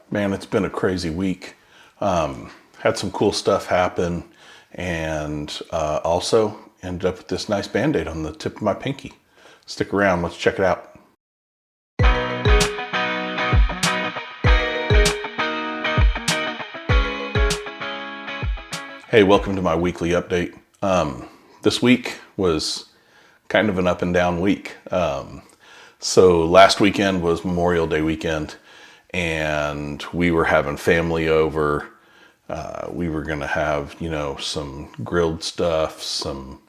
Man, it's been a crazy week. Had some cool stuff happen, and also ended up with this nice Band-Aid on the tip of my pinky. Stick around, let's check it out. Hey, welcome to my weekly update. This week was kind of an up and down week. So last weekend was Memorial Day weekend, and we were having family over. We were gonna have, some grilled stuff, some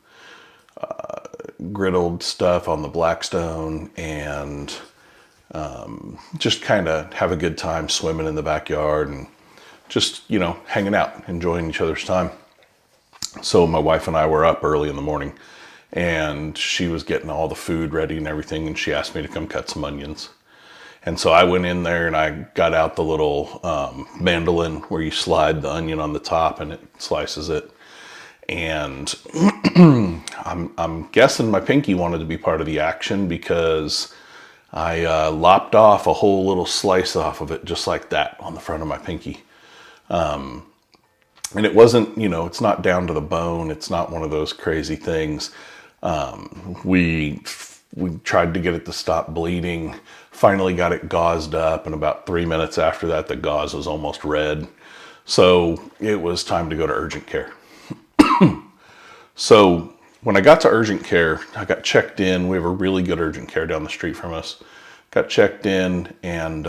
griddled stuff on the Blackstone, and just kind of have a good time swimming in the backyard and just, hanging out, enjoying each other's time. So my wife and I were up early in the morning, and she was getting all the food ready and everything, and she asked me to come cut some onions. And so I went in there and I got out the little mandolin where you slide the onion on the top and it slices it. And I'm guessing my pinky wanted to be part of the action, because I lopped off a whole little slice off of it just like that on the front of my pinky. And it wasn't, it's not down to the bone. It's not one of those crazy things. We tried to get it to stop bleeding, finally got it gauzed up, and about 3 minutes after that, the gauze was almost red. So it was time to go to urgent care. So when I got to urgent care, I got checked in. We have a really good urgent care down the street from us. Got checked in and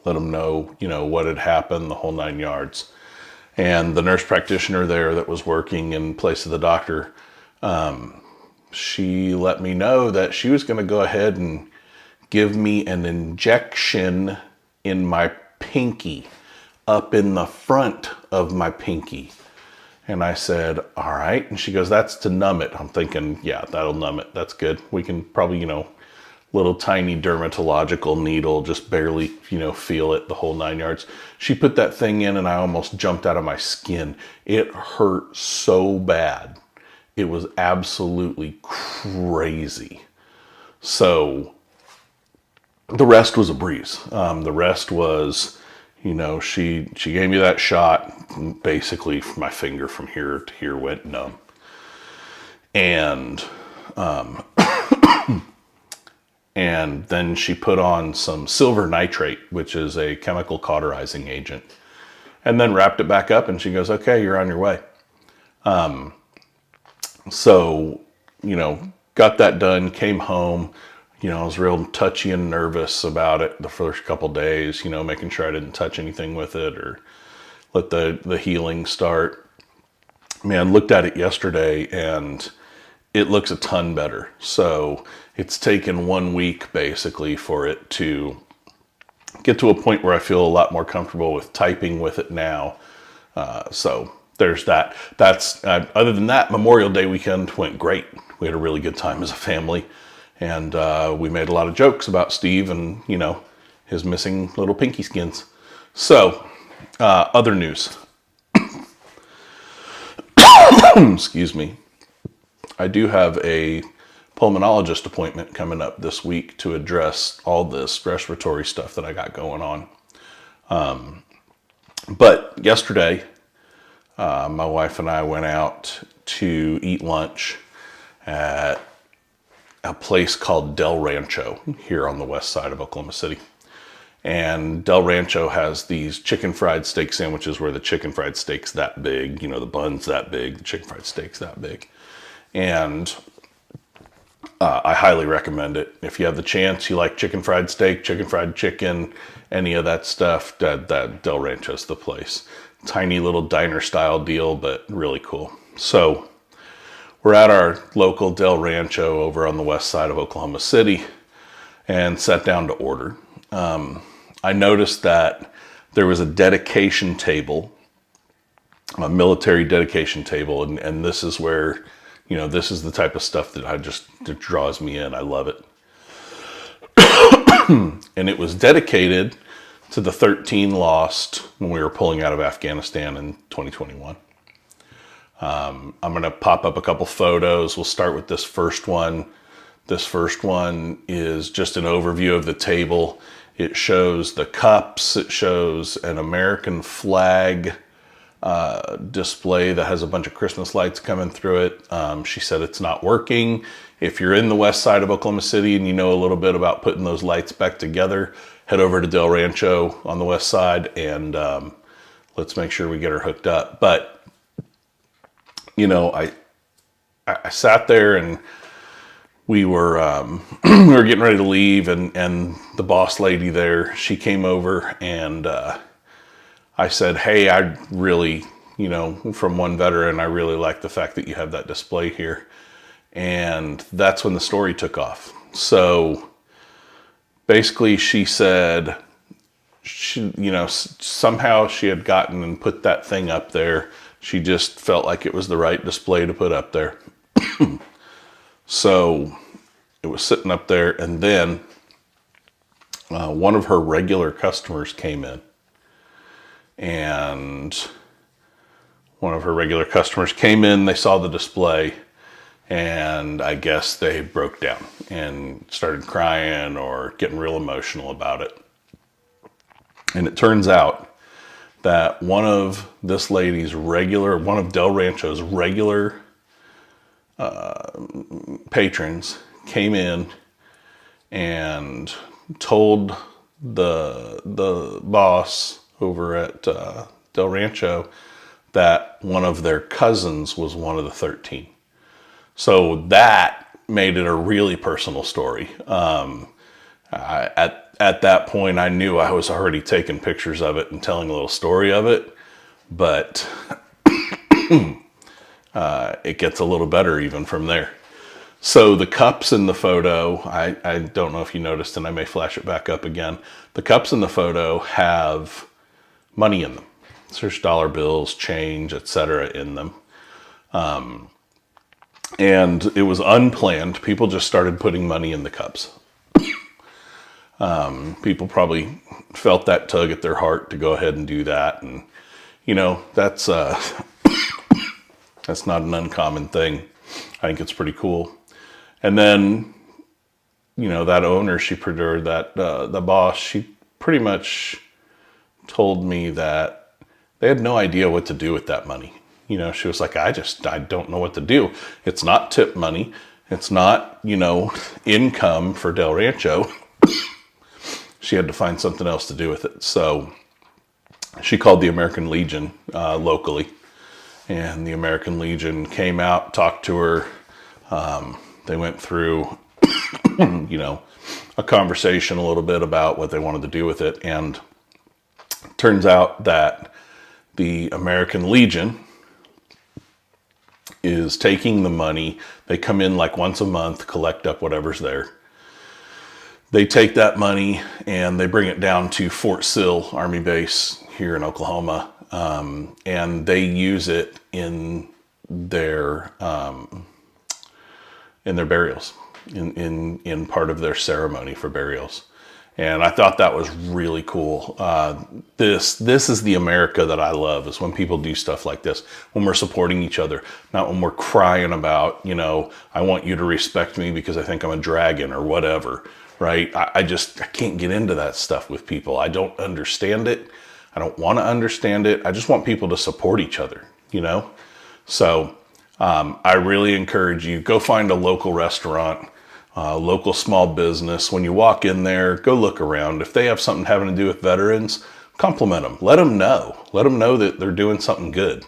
let them know, what had happened, the whole 9 yards. And the nurse practitioner there that was working in place of the doctor, she let me know that she was going to go ahead and give me an injection in my pinky, up in the front of my pinky. And I said, all right. And she goes, that's to numb it. I'm thinking, yeah, that'll numb it. That's good. We can probably, little tiny dermatological needle, just barely, feel it, the whole 9 yards. She put that thing in and I almost jumped out of my skin. It hurt so bad. It was absolutely crazy. So the rest was a breeze. The rest was, she gave me that shot. Basically, my finger from here to here went numb. And and then she put on some silver nitrate, which is a chemical cauterizing agent, and then wrapped it back up. And she goes, okay, you're on your way. So, got that done, came home. I was real touchy and nervous about it the first couple days, making sure I didn't touch anything with it or let the healing start. Man, looked at it yesterday and it looks a ton better. So it's taken 1 week basically for it to get to a point where I feel a lot more comfortable with typing with it now. So there's that. That's other than that, Memorial Day weekend went great. We had a really good time as a family, and we made a lot of jokes about Steve and his missing little pinky skins. So other news. Excuse me. I do have a pulmonologist appointment coming up this week to address all this respiratory stuff that I got going on. But yesterday, my wife and I went out to eat lunch at a place called Del Rancho here on the west side of Oklahoma City. And Del Rancho has these chicken fried steak sandwiches where the chicken fried steak's that big, the bun's that big, the chicken fried steak's that big. And I highly recommend it. If you have the chance, you like chicken fried steak, chicken fried chicken, any of that stuff, that Del Rancho's the place. Tiny little diner style deal, but really cool. So we're at our local Del Rancho over on the west side of Oklahoma City and sat down to order. I noticed that there was a dedication table, a military dedication table, and this is where, this is the type of stuff that that draws me in. I love it. And it was dedicated to the 13 lost when we were pulling out of Afghanistan in 2021. I'm going to pop up a couple photos. We'll start with this first one. This first one is just an overview of the table. It shows the cups. It shows an American flag display that has a bunch of Christmas lights coming through it. She said it's not working. If you're in the west side of Oklahoma City and you know a little bit about putting those lights back together, head over to Del Rancho on the west side and let's make sure we get her hooked up. But, you know, I sat there and we were we were getting ready to leave, and the boss lady there, she came over, and I said, hey, I really, you know, from one veteran, I really like the fact that you have that display here. And that's when the story took off. So basically she said, you know, somehow she had gotten and put that thing up there. She just felt like it was the right display to put up there. So it was sitting up there, and then one of her regular customers came in. And one of her regular customers came in, they saw the display, and I guess they broke down and started crying or getting real emotional about it. And it turns out that one of this lady's one of Del Rancho's regular patrons came in and told the boss over at Del Rancho that one of their cousins was one of the 13. So that made it a really personal story. At that point, I knew I was already taking pictures of it and telling a little story of it, but it gets a little better even from there. So the cups in the photo, I don't know if you noticed, and I may flash it back up again. The cups in the photo have money in them. So there's dollar bills, change, etc. in them. And it was unplanned. People just started putting money in the cups. People probably felt that tug at their heart to go ahead and do that. And, you know, that's that's not an uncommon thing. I think it's pretty cool. And then, you know, that owner, the boss, she pretty much told me that they had no idea what to do with that money. You know, she was like, I don't know what to do. It's not tip money. It's not, you know, income for Del Rancho. She had to find something else to do with it. So she called the American Legion locally, and the American Legion came out, talked to her. They went through, you know, a conversation a little bit about what they wanted to do with it. And it turns out that the American Legion is taking the money. They come in like once a month, collect up whatever's there. They take that money and they bring it down to Fort Sill Army Base here in Oklahoma, and they use it in their burials, in part of their ceremony for burials. And I thought that was really cool. This is the America that I love, is when people do stuff like this, when we're supporting each other, not when we're crying about, you know, I want you to respect me because I think I'm a dragon or whatever, right? I can't get into that stuff with people. I don't understand it. I don't want to understand it. I just want people to support each other, you know? So I really encourage you, go find a local restaurant, local small business. When you walk in there, go look around. If they have something having to do with veterans, compliment them. Let them know. Let them know that they're doing something good.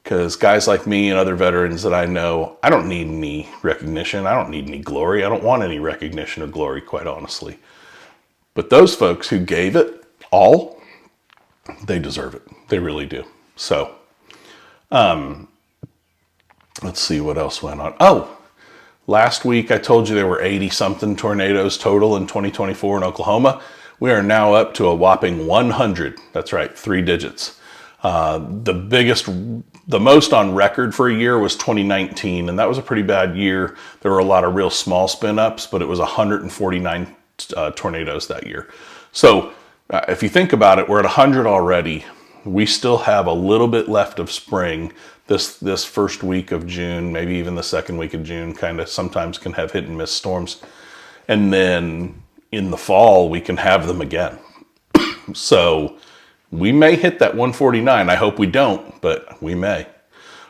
Because guys like me and other veterans that I know, I don't need any recognition. I don't need any glory. I don't want any recognition or glory, quite honestly. But those folks who gave it all, they deserve it. They really do. So, let's see what else went on. Oh, last week I told you there were 80-something tornadoes total in 2024 in Oklahoma. We are now up to a whopping 100. That's right, 3 digits. The most on record for a year was 2019, and that was a pretty bad year. There were a lot of real small spin-ups, but it was 149 tornadoes that year. So if you think about it, we're at 100 already. We still have a little bit left of spring. This first week of June, maybe even the second week of June, kind of sometimes can have hit and miss storms. And then in the fall, we can have them again. So we may hit that 149. I hope we don't, but we may.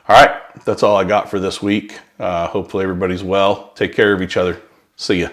All right, that's all I got for this week. Hopefully everybody's well. Take care of each other. See ya.